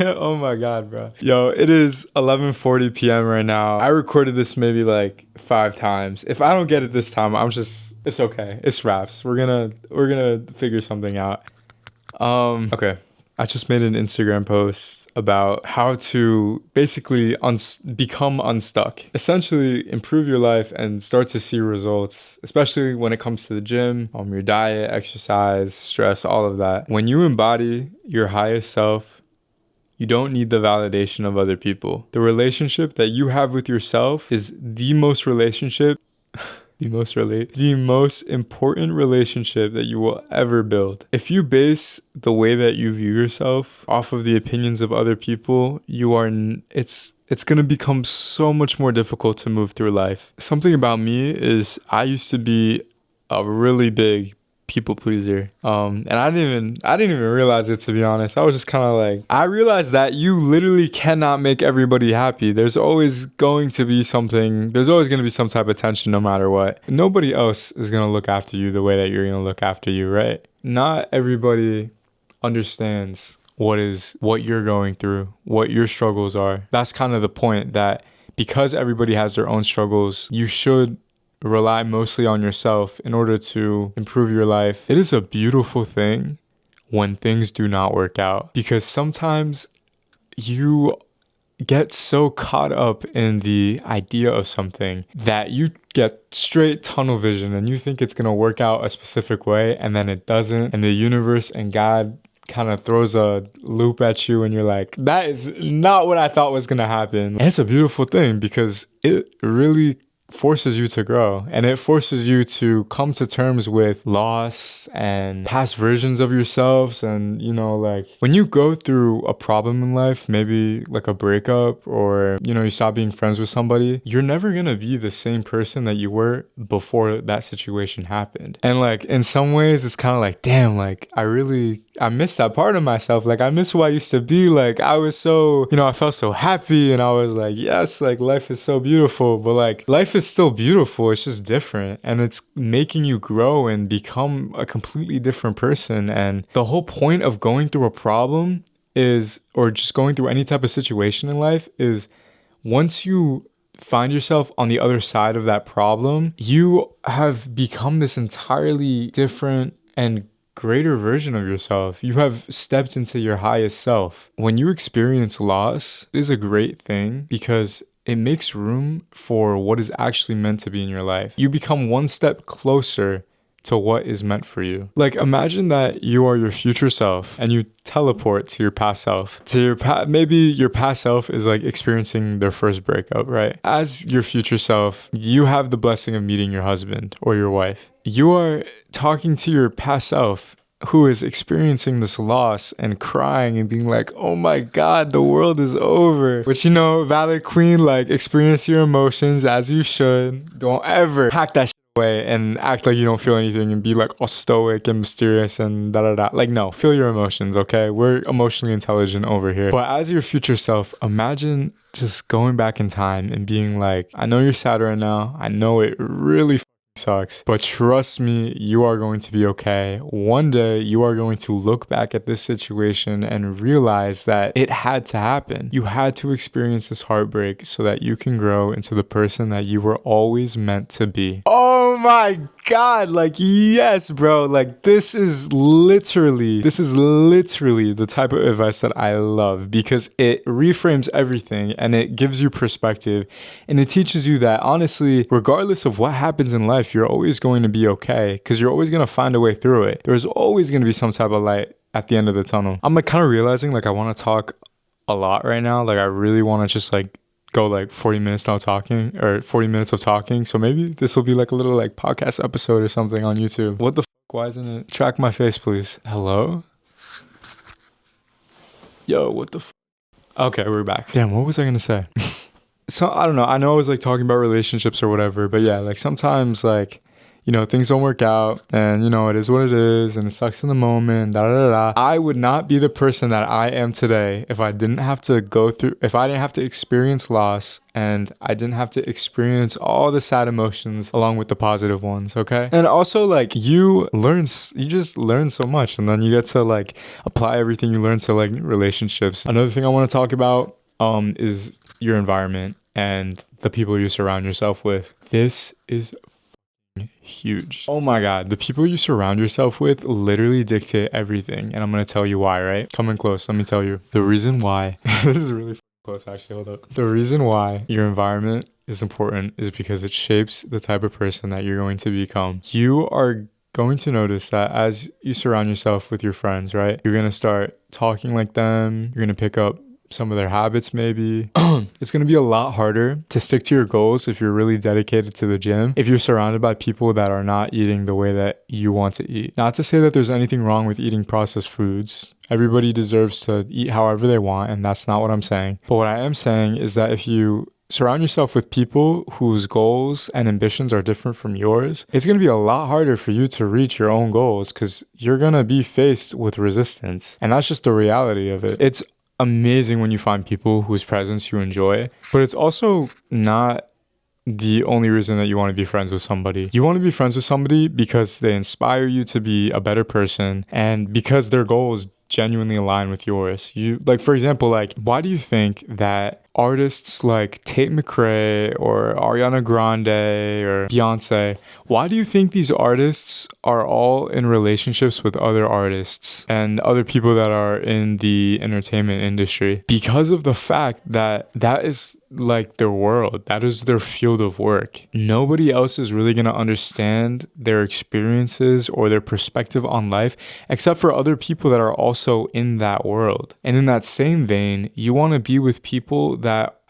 Oh my God, bro. Yo, it is 11:40 p.m. right now. I recorded this maybe like 5 times. If I don't get it this time, it's okay. It's raps. We're gonna figure something out. Okay. I just made an Instagram post about how to basically become unstuck. Essentially, improve your life and start to see results, especially when it comes to the gym, your diet, exercise, stress, all of that. When you embody your highest self, you don't need the validation of other people. The relationship that you have with yourself is the most important relationship that you will ever build. If you base the way that you view yourself off of the opinions of other people, it's going to become so much more difficult to move through life. Something about me is I used to be a really big people pleaser. And I didn't even realize it, to be honest. I was just kind of like, I realized that you literally cannot make everybody happy. There's always going to be some type of tension no matter what. Nobody else is going to look after you the way that you're going to look after you, right? Not everybody understands what you're going through, what your struggles are. That's kind of the point, that because everybody has their own struggles, you should rely mostly on yourself in order to improve your life. It is a beautiful thing when things do not work out, because sometimes you get so caught up in the idea of something that you get straight tunnel vision and you think it's going to work out a specific way, and then it doesn't, and the universe and God kind of throws a loop at you and you're like, that is not what I thought was going to happen. And it's a beautiful thing because it really forces you to grow, and it forces you to come to terms with loss and past versions of yourselves. And like when you go through a problem in life, maybe like a breakup, or you stop being friends with somebody, you're never gonna be the same person that you were before that situation happened. And like in some ways it's kind of like, damn, like I miss that part of myself. Like I miss who I used to be. Like I was so, I felt so happy, and I was like, yes, like life is so beautiful. But like life is still beautiful, it's just different, and it's making you grow and become a completely different person. And the whole point of going through a problem or just going through any type of situation in life is, once you find yourself on the other side of that problem, you have become this entirely different and greater version of yourself. You have stepped into your highest self. When you experience loss, it is a great thing because it makes room for what is actually meant to be in your life. You become one step closer to what is meant for you. Like imagine that you are your future self and you teleport to your past self. Maybe your past self is like experiencing their first breakup, right? As your future self, you have the blessing of meeting your husband or your wife. You are talking to your past self who is experiencing this loss and crying and being like, oh my God, the world is over. But valid queen, like experience your emotions as you should. Don't ever pack that shit away and act like you don't feel anything and be like all stoic and mysterious and da-da-da. Like no, feel your emotions, okay? We're emotionally intelligent over here. But as your future self, imagine just going back in time and being like, I know you're sad right now. I know it really sucks, but trust me, you are going to be okay. One day you are going to look back at this situation and realize that it had to happen. You had to experience this heartbreak so that you can grow into the person that you were always meant to be. Oh my God, like yes, bro. Like this is literally the type of advice that I love, because it reframes everything and it gives you perspective, and it teaches you that honestly, regardless of what happens in life, you're always going to be okay, because you're always going to find a way through it. There's always going to be some type of light at the end of the tunnel. I'm like kind of realizing like I want to talk a lot right now. Like I really want to just like go like 40 minutes now talking, or 40 minutes of talking. So maybe this will be like a little like podcast episode or something on YouTube. What the fuck? Why isn't it? Track my face, please. Hello? Yo, what the fuck? Okay, we're back. Damn, what was I gonna say? So I don't know. I know I was like talking about relationships or whatever, but yeah, like sometimes like you know, things don't work out and, you know, it is what it is and it sucks in the moment, da da da. I would not be the person that I am today if I didn't have to if I didn't have to experience loss and I didn't have to experience all the sad emotions along with the positive ones, okay? And also, like, you just learn so much, and then you get to, like, apply everything you learn to, like, relationships. Another thing I want to talk about is your environment and the people you surround yourself with. This is huge. Oh my God. The people you surround yourself with literally dictate everything. And I'm going to tell you why, right? Come in close. Let me tell you. The reason why, this is really close actually. Hold up. The reason why your environment is important is because it shapes the type of person that you're going to become. You are going to notice that as you surround yourself with your friends, right? You're going to start talking like them. You're going to pick up some of their habits maybe. It's going to be a lot harder to stick to your goals if you're really dedicated to the gym, if you're surrounded by people that are not eating the way that you want to eat. Not to say that there's anything wrong with eating processed foods. Everybody deserves to eat however they want, and that's not what I'm saying. But what I am saying is that if you surround yourself with people whose goals and ambitions are different from yours, it's going to be a lot harder for you to reach your own goals because you're going to be faced with resistance. And that's just the reality of it. It's amazing when you find people whose presence you enjoy, but it's also not the only reason that you want to be friends with somebody. You want to be friends with somebody because they inspire you to be a better person and because their goals genuinely align with yours. You, like, for example, like, why do you think that artists like Tate McRae or Ariana Grande or Beyonce, why do you think these artists are all in relationships with other artists and other people that are in the entertainment industry? Because of the fact that that is like their world. That is their field of work. Nobody else is really going to understand their experiences or their perspective on life except for other people that are also in that world. And in that same vein, you want to be with people that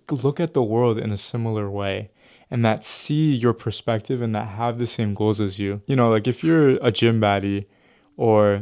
look at the world in a similar way and that see your perspective and that have the same goals as you. You know, like if you're a gym baddie or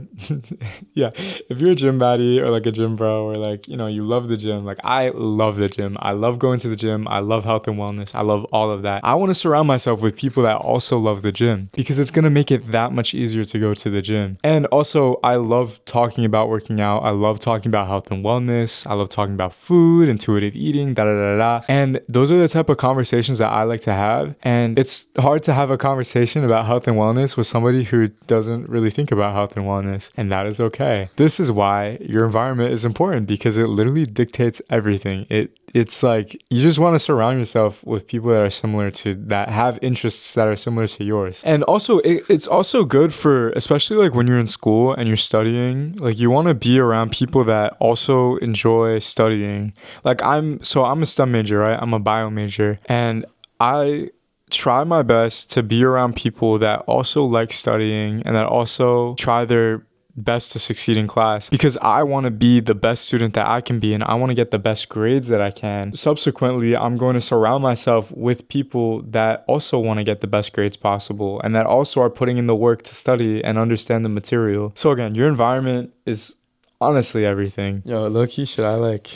yeah, if you're a gym baddie or like a gym bro or like, you know, you love the gym. Like I love the gym. I love going to the gym. I love health and wellness. I love all of that. I want to surround myself with people that also love the gym because it's going to make it that much easier to go to the gym. And also I love talking about working out. I love talking about health and wellness. I love talking about food, intuitive eating, da da da da. And those are the type of conversations that I like to have. And it's hard to have a conversation about health and wellness with somebody who doesn't really think about health and wellness, and that is okay. This is why your environment is important because it literally dictates everything. It's like you just want to surround yourself with people that are similar to that, have interests that are similar to yours. And also it's also good for, especially like when you're in school and you're studying, like you want to be around people that also enjoy studying. Like I'm a STEM major, right? I'm a bio major, and I try my best to be around people that also like studying and that also try their best to succeed in class because I want to be the best student that I can be and I want to get the best grades that I can. Subsequently, I'm going to surround myself with people that also want to get the best grades possible and that also are putting in the work to study and understand the material. So again, your environment is honestly everything. Yo, low-key, should I like...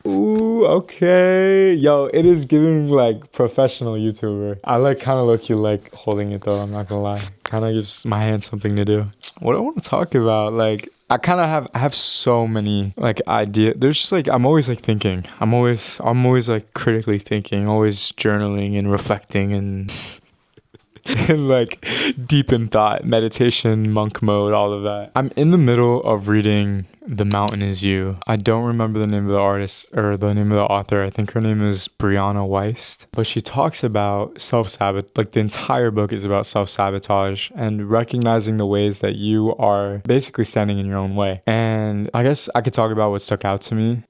Ooh, okay. Yo, it is giving like professional YouTuber. I like kind of low-key like holding it though, I'm not gonna lie. Kind of gives my hand something to do. What do I want to talk about? Like, I have so many like ideas. There's just like, I'm always like thinking. I'm always like critically thinking, always journaling and reflecting and and like deep in thought, meditation, monk mode, all of that. I'm in the middle of reading The Mountain Is You. I don't remember the name of the artist or the name of the author. I think her name is Brianna Weist. But she talks about self-sabotage. Like the entire book is about self-sabotage and recognizing the ways that you are basically standing in your own way. And I guess I could talk about what stuck out to me.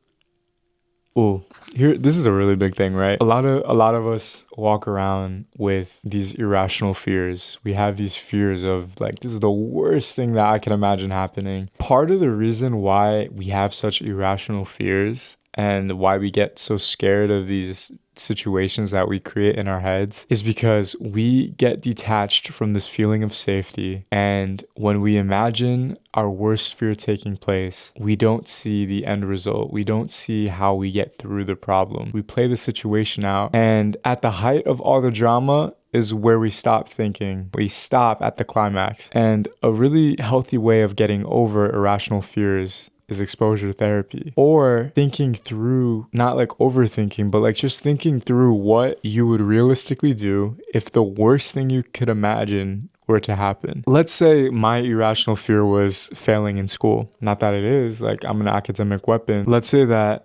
Ooh, this is a really big thing, right? A lot of us walk around with these irrational fears. We have these fears of like, this is the worst thing that I can imagine happening. Part of the reason why we have such irrational fears and why we get so scared of these situations that we create in our heads is because we get detached from this feeling of safety. And when we imagine our worst fear taking place, we don't see the end result. We don't see how we get through the problem. We play the situation out. And at the height of all the drama is where we stop thinking. We stop at the climax. And a really healthy way of getting over irrational fears is exposure therapy, or thinking through, not like overthinking, but like just thinking through what you would realistically do if the worst thing you could imagine were to happen. Let's say my irrational fear was failing in school. Not that it is, like I'm an academic weapon. Let's say that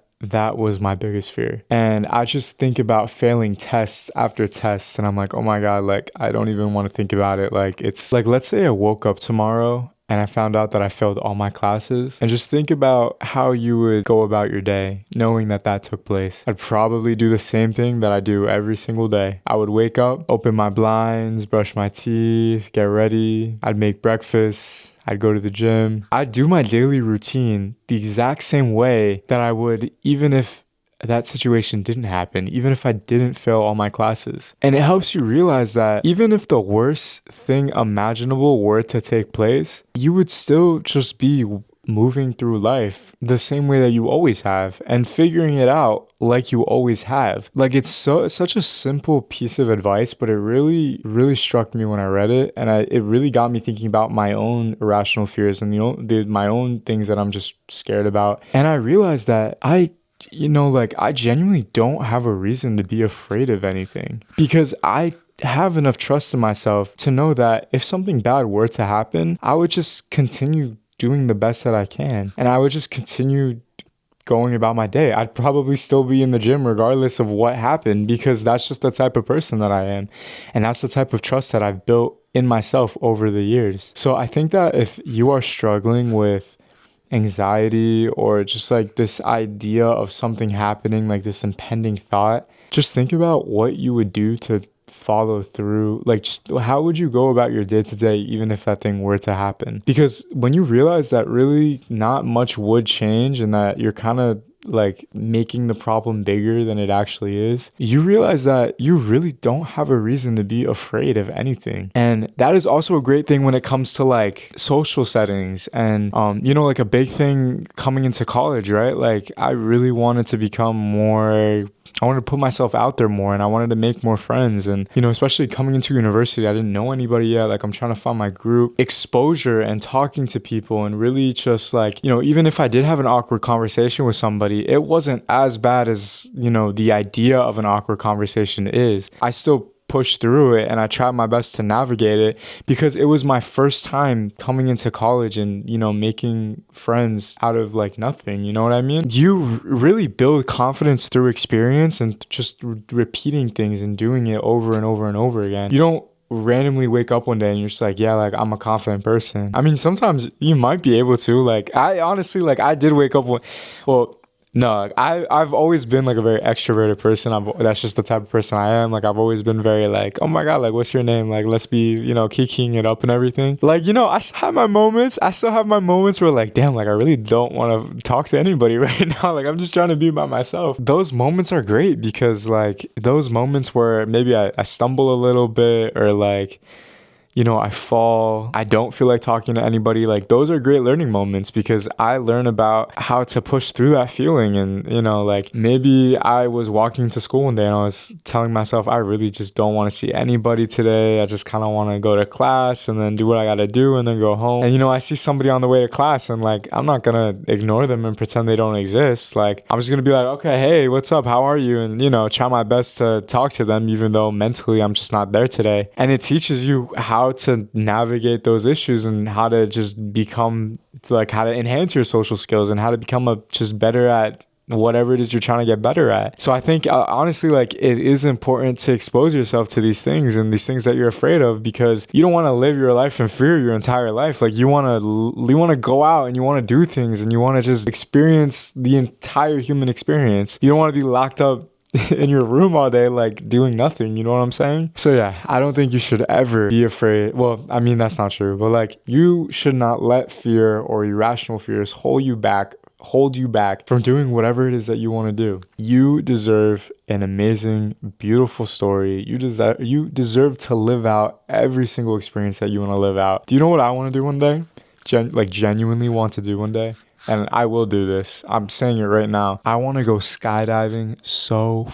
was my biggest fear. And I just think about failing tests after tests and I'm like, oh my God, like I don't even want to think about it. Like it's like, let's say I woke up tomorrow and I found out that I failed all my classes, and just think about how you would go about your day knowing that that took place. I'd probably do the same thing that I do every single day. I would wake up, open my blinds, brush my teeth, get ready. I'd make breakfast. I'd go to the gym. I'd do my daily routine the exact same way that I would even if that situation didn't happen, even if I didn't fail all my classes. And it helps you realize that even if the worst thing imaginable were to take place, you would still just be moving through life the same way that you always have and figuring it out like you always have. Like it's such a simple piece of advice, but it really, really struck me when I read it. And it really got me thinking about my own irrational fears and my own things that I'm just scared about. And I realized that I genuinely don't have a reason to be afraid of anything because I have enough trust in myself to know that if something bad were to happen, I would just continue doing the best that I can. And I would just continue going about my day. I'd probably still be in the gym regardless of what happened because that's just the type of person that I am. And that's the type of trust that I've built in myself over the years. So I think that if you are struggling with anxiety or just like this idea of something happening, like this impending thought, just think about what you would do to follow through. Like just how would you go about your day to day even if that thing were to happen? Because when you realize that really not much would change and that you're kind of like making the problem bigger than it actually is, you realize that you really don't have a reason to be afraid of anything. And that is also a great thing when it comes to like social settings and like a big thing coming into college, right? Like I really wanted to become more, I wanted to put myself out there more and I wanted to make more friends. And, especially coming into university, I didn't know anybody yet. Like I'm trying to find my group. Exposure and talking to people and really just like, even if I did have an awkward conversation with somebody, it wasn't as bad as, the idea of an awkward conversation is. I still pushed through it and I tried my best to navigate it because it was my first time coming into college and, making friends out of like nothing. You know what I mean? You really build confidence through experience and just repeating things and doing it over and over and over again. You don't randomly wake up one day and you're just like, yeah, like I'm a confident person. I mean, sometimes you might be able to, like, I honestly, like I did wake up no, I've always been like a very extroverted person. That's just the type of person I am. Like I've always been very like, oh my God, like what's your name? Like let's be, kikiing it up and everything. Like, I still have my moments. I still have my moments where like, damn, like I really don't want to talk to anybody right now. Like I'm just trying to be by myself. Those moments are great because like those moments where maybe I stumble a little bit or like, I fall, I don't feel like talking to anybody. Like those are great learning moments because I learn about how to push through that feeling. And, like maybe I was walking to school one day and I was telling myself, I really just don't want to see anybody today. I just kind of want to go to class and then do what I got to do and then go home. And, I see somebody on the way to class and like, I'm not going to ignore them and pretend they don't exist. Like, I'm just going to be like, okay, hey, what's up? How are you? And, try my best to talk to them, even though mentally I'm just not there today. And it teaches you how to navigate those issues and how to just become like how to enhance your social skills and how to become just better at whatever it is you're trying to get better at. So I think honestly, like it is important to expose yourself to these things and these things that you're afraid of because you don't want to live your life in fear your entire life. Like you want to go out and you want to do things and you want to just experience the entire human experience. You don't want to be locked up in your room all day, like doing nothing, you know what I'm saying? So yeah, I don't think you should ever be afraid. Well, I mean, that's not true, but like you should not let fear or irrational fears hold you back hold you back from doing whatever it is that you want to do. You deserve an amazing, beautiful story. You deserve to live out every single experience that you want to live out. Do you know what I want to do one day? Genuinely want to do one day? And I will do this. I'm saying it right now. I want to go skydiving so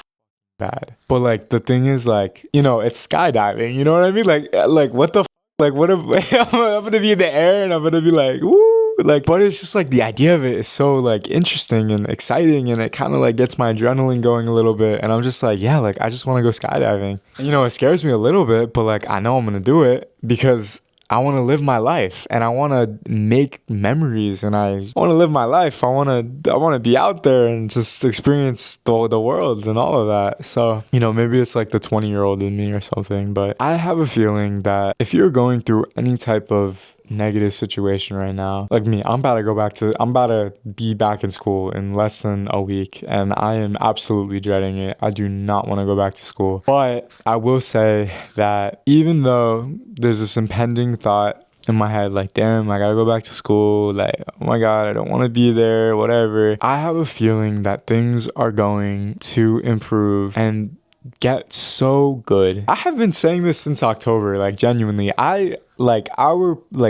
bad. But like the thing is, like, you know, it's skydiving. You know what I mean? Like what the like what if I'm gonna be in the air and I'm gonna be like, woo, like, but it's just like the idea of it is so like interesting and exciting, and it kind of like gets my adrenaline going a little bit, and I'm just like, yeah, like I just want to go skydiving. And, you know, it scares me a little bit, but like I know I'm gonna do it because I want to live my life and I want to make memories, and I want to live my life. I want to be out there and just experience the world and all of that. So, you know, maybe it's like the 20-year-old in me or something, but I have a feeling that if you're going through any type of negative situation right now, like me, I'm about to be back in school in less than a week, and I am absolutely dreading it. I do not want to go back to school. But I will say that even though there's this impending thought in my head, like, damn, I gotta go back to school, like, oh my god, I don't want to be there, whatever, I have a feeling that things are going to improve and get so good. I have been saying this since October, like, genuinely.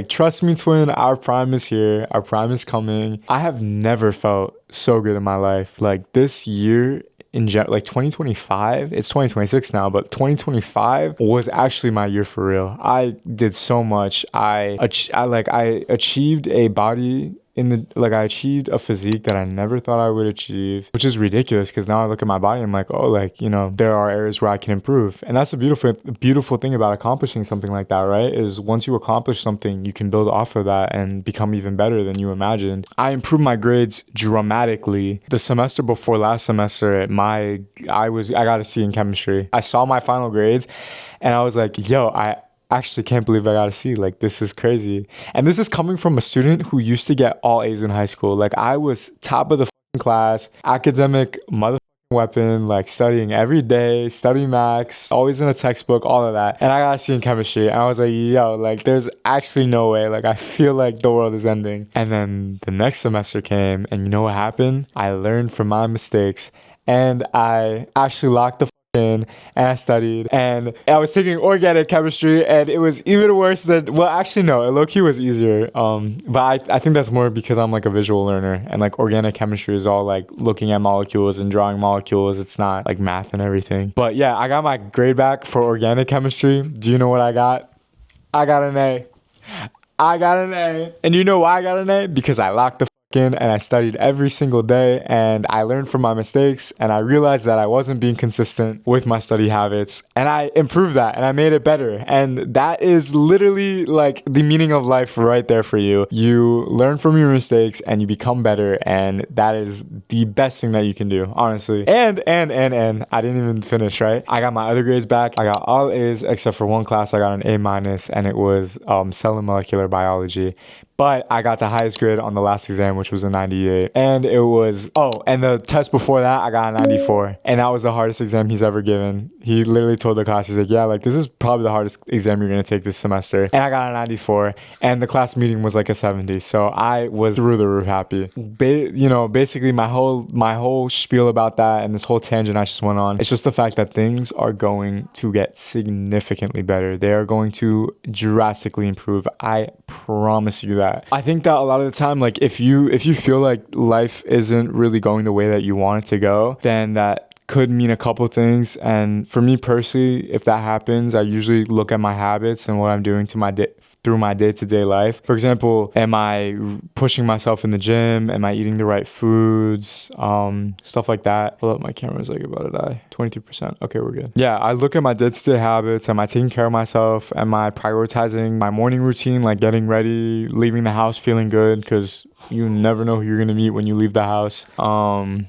Trust me, twin, our prime is here. Our prime is coming. I have never felt so good in my life. Like, this year, like 2025, it's 2026 now, but 2025 was actually my year for real. I did so much. I achieved a body I achieved a physique that I never thought I would achieve, which is ridiculous because now I look at my body and I'm like, oh, like, you know, there are areas where I can improve. And that's a beautiful thing about accomplishing something like that, right? Is once you accomplish something, you can build off of that and become even better than you imagined. I improved my grades dramatically. The semester before last semester, I got a C in chemistry. I saw my final grades and I was like, yo, I actually can't believe I got a C. Like, this is crazy. And this is coming from a student who used to get all A's in high school. Like, I was top of the class, academic motherfucking weapon, like studying every day, study max, always in a textbook, all of that. And I got a C in chemistry. And I was like, yo, like, there's actually no way. Like, I feel like the world is ending. And then the next semester came, and you know what happened? I learned from my mistakes, and I actually locked the in, and I studied, and I was taking organic chemistry, and it was even worse than, well, actually no, it low-key was easier, but I think that's more because I'm like a visual learner, and like organic chemistry is all like looking at molecules and drawing molecules. It's not like math and everything. But yeah, I got my grade back for organic chemistry. Do you know what I got? I got an A. And you know why I got an A? Because I locked the in, and I studied every single day, and I learned from my mistakes, and I realized that I wasn't being consistent with my study habits, and I improved that, and I made it better. And that is literally like the meaning of life right there for you. You learn from your mistakes and you become better, and that is the best thing that you can do, honestly. And I didn't even finish, right? I got my other grades back. I got all A's except for one class. I got an A-, and it was cell and molecular biology. But I got the highest grade on the last exam, which was a 98. And it was, and the test before that, I got a 94. And that was the hardest exam he's ever given. He literally told the class, he's like, yeah, like, this is probably the hardest exam you're going to take this semester. And I got a 94. And the class meeting was like a 70. So I was through the roof happy. Basically my whole spiel about that and this whole tangent I just went on, it's just the fact that things are going to get significantly better. They are going to drastically improve. I promise you that. I think that a lot of the time, like, if you feel like life isn't really going the way that you want it to go, then that could mean a couple things. And for me personally, if that happens, I usually look at my habits and what I'm doing to my through my day-to-day life. For example, am I pushing myself in the gym? Am I eating the right foods? Stuff like that. Hold up, my camera's like about to die. 23%. Okay, we're good. Yeah, I look at my day-to-day habits. Am I taking care of myself? Am I prioritizing my morning routine, like getting ready, leaving the house feeling good? Because you never know who you're going to meet when you leave the house. Am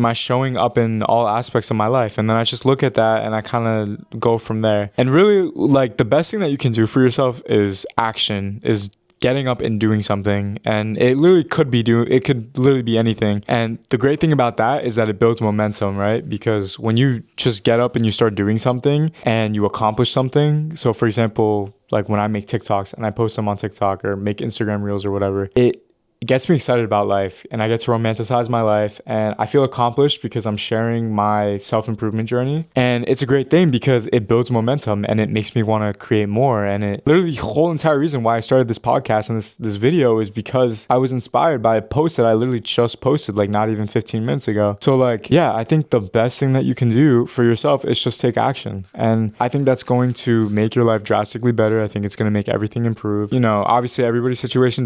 I showing up in all aspects of my life? And then I just look at that and I kind of go from there. And really, like, the best thing that you can do for yourself is action, is getting up and doing something. And it could literally be anything. And the great thing about that is that it builds momentum, right? Because when you just get up and you start doing something and you accomplish something. So for example, like when I make TikToks and I post them on TikTok or make Instagram reels or whatever, it it gets me excited about life, and I get to romanticize my life, and I feel accomplished because I'm sharing my self-improvement journey. And it's a great thing because it builds momentum and it makes me want to create more. And it literally, the whole entire reason why I started this podcast and this video is because I was inspired by a post that I literally just posted like not even 15 minutes ago. So like, yeah, I think the best thing that you can do for yourself is just take action. And I think that's going to make your life drastically better. I think it's going to make everything improve. You know, obviously everybody's situation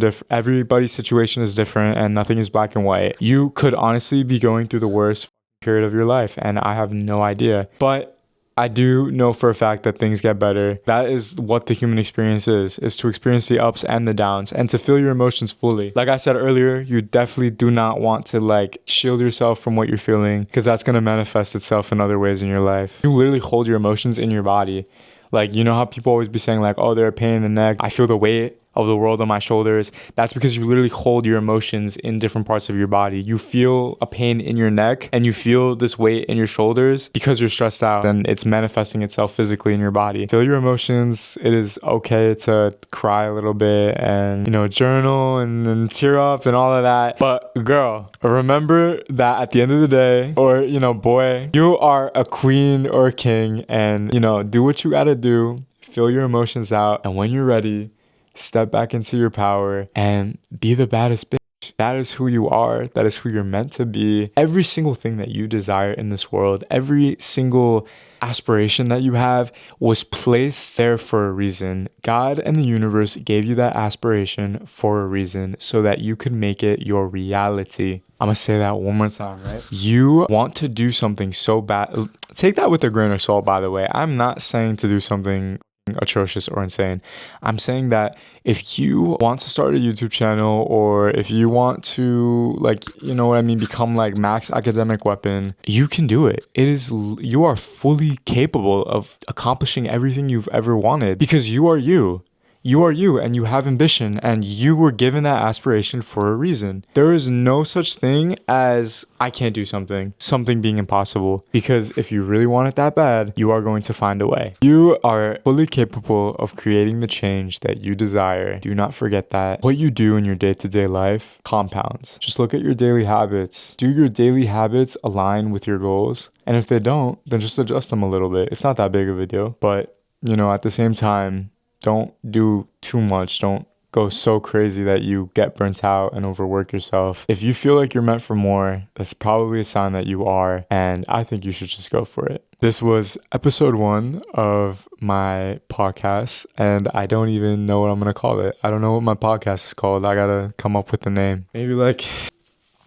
is different and nothing is black and white. You could honestly be going through the worst period of your life and I have no idea. But I do know for a fact that things get better. That is what the human experience is to experience the ups and the downs and to feel your emotions fully. Like I said earlier, you definitely do not want to like shield yourself from what you're feeling because that's going to manifest itself in other ways in your life. You literally hold your emotions in your body. Like, you know how people always be saying like, oh, they're a pain in the neck. I feel the weight of the world on my shoulders. That's because you literally hold your emotions in different parts of your body. You feel a pain in your neck and you feel this weight in your shoulders because you're stressed out and it's manifesting itself physically in your body. Feel your emotions. It is okay to cry a little bit and, you know, journal and tear up and all of that. But girl, remember that at the end of the day, or, you know, boy, you are a queen or a king and, you know, do what you gotta do. Feel your emotions out. And when you're ready, step back into your power and be the baddest bitch. That is who you are. That is who you're meant to be. Every single thing that you desire in this world, every single aspiration that you have was placed there for a reason. God and the universe gave you that aspiration for a reason so that you could make it your reality. I'm gonna say that one more time, right? You want to do something so bad. Take that with a grain of salt, by the way. I'm not saying to do something atrocious or insane. I'm saying that if you want to start a YouTube channel or if you want to, like, you know what I mean, become like max academic weapon, you can do it. You are fully capable of accomplishing everything you've ever wanted because you are you. You are you and you have ambition and you were given that aspiration for a reason. There is no such thing as I can't do something being impossible, because if you really want it that bad, you are going to find a way. You are fully capable of creating the change that you desire. Do not forget that. What you do in your day-to-day life compounds. Just look at your daily habits. Do your daily habits align with your goals? And if they don't, then just adjust them a little bit. It's not that big of a deal. But, you know, at the same time, don't do too much. Don't go so crazy that you get burnt out and overwork yourself. If you feel like you're meant for more, that's probably a sign that you are. And I think you should just go for it. This was episode 1 of my podcast. And I don't even know what I'm going to call it. I don't know what my podcast is called. I got to come up with the name. Maybe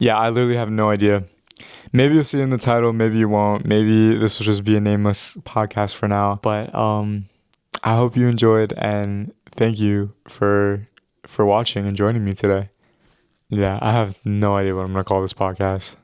yeah, I literally have no idea. Maybe you'll see it in the title. Maybe you won't. Maybe this will just be a nameless podcast for now. But, I hope you enjoyed and thank you for watching and joining me today. Yeah, I have no idea what I'm going to call this podcast.